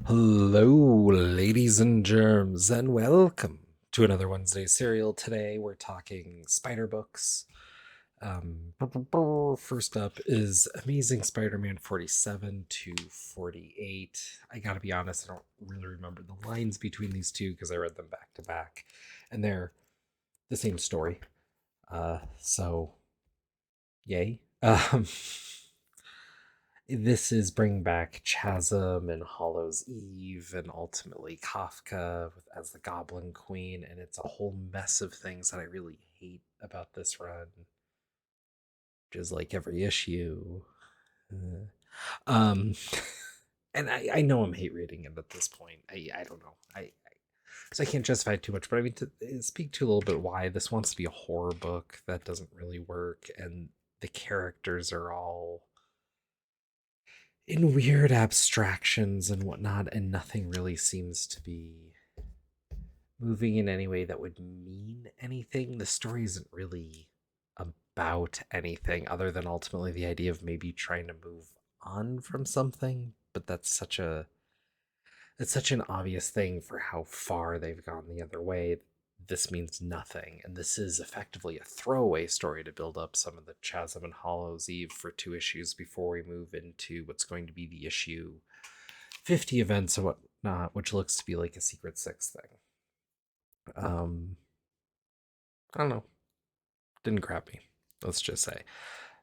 Hello, ladies and germs, and welcome to another Wednesday serial. Today we're talking spider books. First up is Amazing Spider-Man 47 to 48. I gotta be honest, I don't really remember the lines between these two because I read them back to back, and they're the same story. So yay. This is bringing back Chasm and Hollow's Eve and ultimately Kafka as the Goblin Queen, and it's a whole mess of things that I really hate about this run, which is like every issue. Uh, Um, and I know I'm hate reading it at this point. I don't know. So I can't justify it too much, but I mean to speak to a little bit why this wants to be a horror book that doesn't really work, and the characters are all in weird abstractions and whatnot, and nothing really seems to be moving in any way that would mean anything. The story isn't really about anything other than ultimately the idea of maybe trying to move on from something, but it's such an obvious thing for how far they've gone the other way. This means nothing, and this is effectively a throwaway story to build up some of the Chasm and Hollow's Eve for two issues before we move into what's going to be the issue 50 events and whatnot, which looks to be like a Secret Six thing. Um, I don't know. Didn't grab me. Let's just say.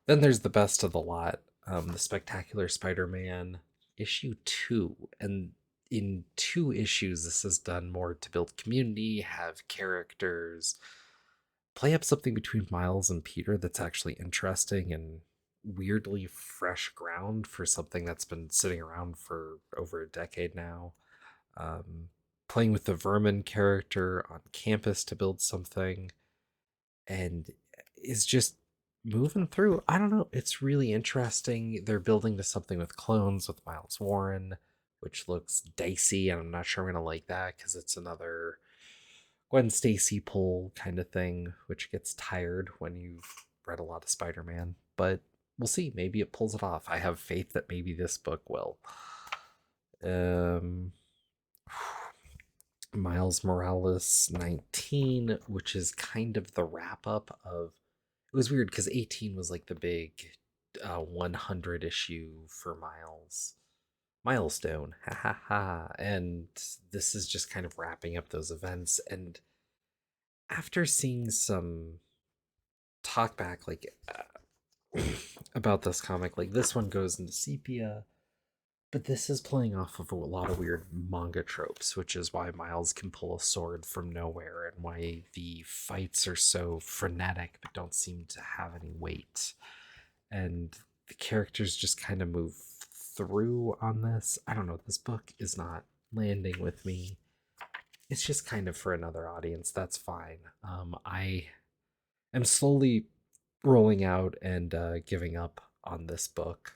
Then there's the best of the lot, the Spectacular Spider-Man issue 2, and in two issues, this has done more to build community, have characters, play up something between Miles and Peter that's actually interesting and weirdly fresh ground for something that's been sitting around for over a decade now. Um, Playing with the Vermin character on campus to build something, and is just moving through. I don't know. It's really interesting. They're building to something with clones with Miles Warren, which looks dicey, and I'm not sure I'm gonna like that because it's another Gwen Stacy pull kind of thing, which gets tired when you've read a lot of Spider-Man. But we'll see. Maybe it pulls it off. I have faith that maybe this book will. Um, Miles Morales 19, which is kind of the wrap up of. It was weird because 18 was like the big 100 issue for Miles. Milestone. Ha ha ha. And this is just kind of wrapping up those events. And after seeing some talk back, like about this comic, like this one goes into sepia, but this is playing off of a lot of weird manga tropes, which is why Miles can pull a sword from nowhere and why the fights are so frenetic but don't seem to have any weight. And the characters just kind of move through on this. I don't know. This book is not landing with me. It's just kind of for another audience. That's fine. I am slowly rolling out and giving up on this book,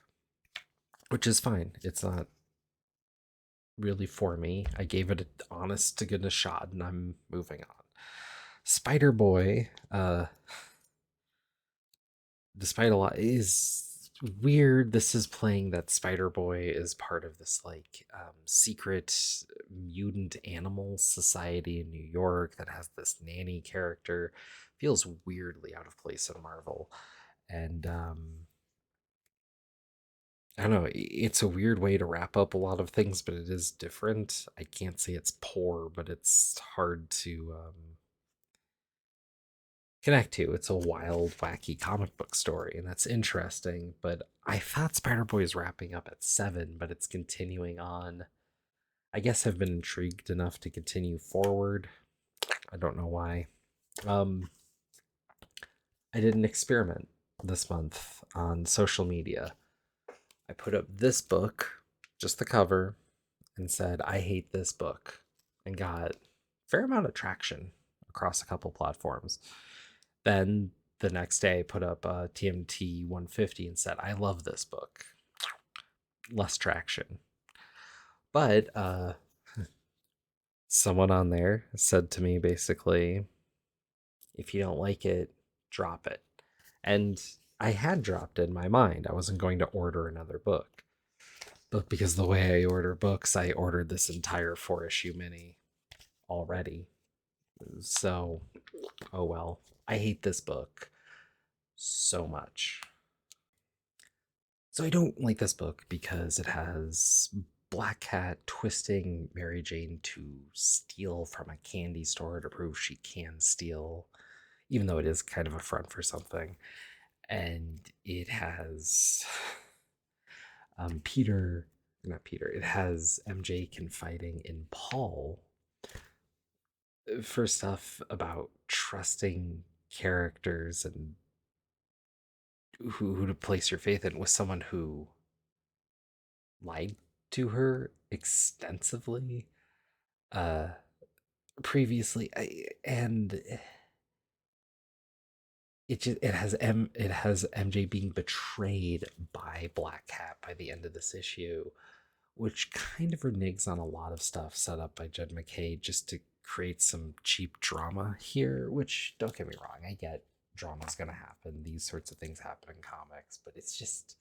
which is fine. It's not really for me. I gave it an honest to goodness shot, and I'm moving on. Spider Boy, despite a lot, is weird. This is playing that Spider Boy is part of this like secret mutant animal society in New York that has this nanny character. Feels weirdly out of place in Marvel, and I don't know. It's a weird way to wrap up a lot of things, but it is different. I can't say it's poor, but it's hard to connect to. It's a wild, wacky comic book story, and that's interesting. But I thought Spider Boy is wrapping up at 7, but it's continuing on. I guess I've been intrigued enough to continue forward. I don't know why. Um, I did an experiment this month on social media. I put up this book, just the cover, and said, I hate this book, and got a fair amount of traction across a couple platforms. Then the next day, I put up TMT 150 and said, I love this book. Less traction. But someone on there said to me basically, if you don't like it, drop it. And I had dropped it in my mind. I wasn't going to order another book. But because the way I order books, I ordered this entire 4-issue mini already. So, oh well. I hate this book so much. So I don't like this book because it has Black Cat twisting Mary Jane to steal from a candy store to prove she can steal, even though it is kind of a front for something. And it has Peter, not Peter, it has MJ confiding in Paul for stuff about trusting characters and who to place your faith in, with someone who lied to her extensively uh previously. And it has MJ being betrayed by Black Cat by the end of this issue, which kind of reneges on a lot of stuff set up by Jed MacKay just to create some cheap drama here, which, don't get me wrong, I get drama's gonna happen. These sorts of things happen in comics, but it's just,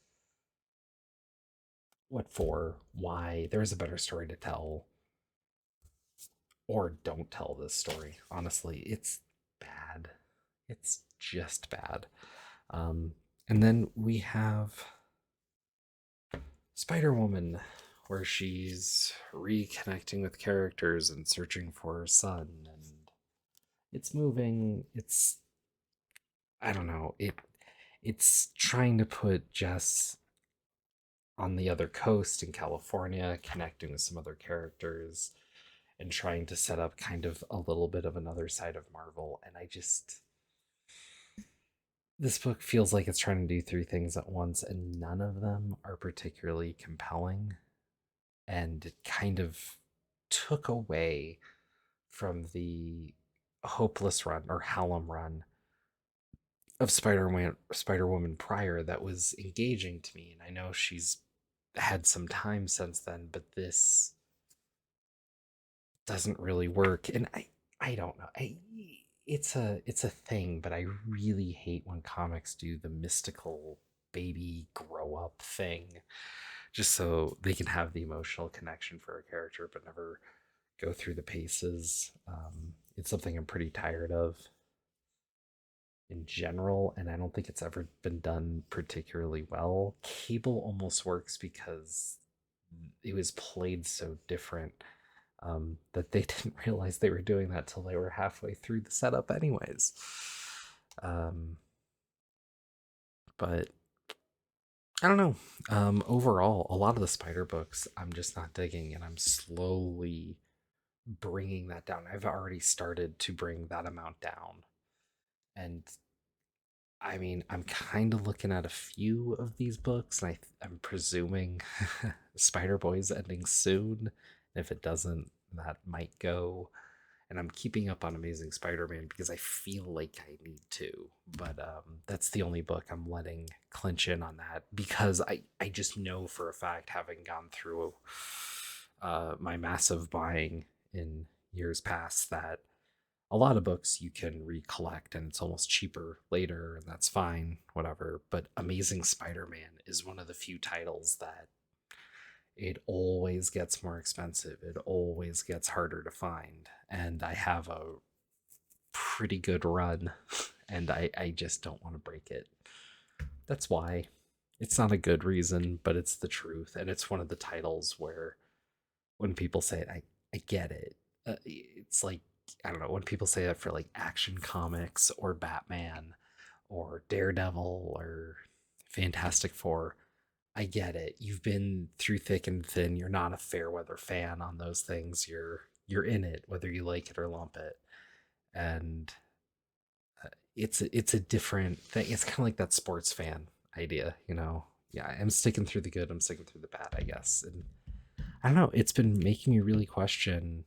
what for? Why? There's a better story to tell. Or don't tell this story. Honestly, it's bad. It's just bad. And then we have Spider Woman, where she's reconnecting with characters and searching for her son, and it's moving. I don't know. It's trying to put Jess on the other coast in California, connecting with some other characters and trying to set up kind of a little bit of another side of Marvel. And this book feels like it's trying to do three things at once, and none of them are particularly compelling. And it kind of took away from the hopeless run or Hallam run of Spider Woman prior that was engaging to me. And I know she's had some time since then, but this doesn't really work. And I don't know. It's a thing, but I really hate when comics do the mystical baby grow up thing just so they can have the emotional connection for a character but never go through the paces. It's something I'm pretty tired of in general, and I don't think it's ever been done particularly well. Cable almost works because it was played so different, that they didn't realize they were doing that till they were halfway through the setup, anyways. But I don't know. Overall, a lot of the Spider books I'm just not digging, and I'm slowly bringing that down. I've already started to bring that amount down. And I mean, I'm kind of looking at a few of these books, and I'm presuming Spider Boy's ending soon. And if it doesn't, that might go. And I'm keeping up on Amazing Spider-Man because I feel like I need to. But that's the only book I'm letting clinch in on that, because I just know for a fact, having gone through my massive buying in years past, that a lot of books you can recollect and it's almost cheaper later, and that's fine, whatever. But Amazing Spider-Man is one of the few titles that it always gets more expensive. It always gets harder to find. And I have a pretty good run, and I just don't want to break it. That's why. It's not a good reason, but it's the truth. And it's one of the titles where when people say it, I get it. It's like, I don't know, when people say that for like Action Comics or Batman or Daredevil or Fantastic Four, I get it. You've been through thick and thin. You're not a fair weather fan on those things. You're in it whether you like it or lump it. And it's a different thing. It's kind of like that sports fan idea, you know. Yeah, I'm sticking through the good. I'm sticking through the bad, I guess. And I don't know. It's been making me really question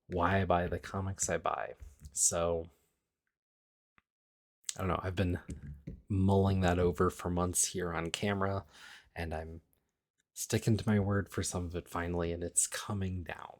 why I buy the comics I buy. So I don't know. I've been mulling that over for months here on camera, and I'm sticking to my word for some of it finally, and it's coming down.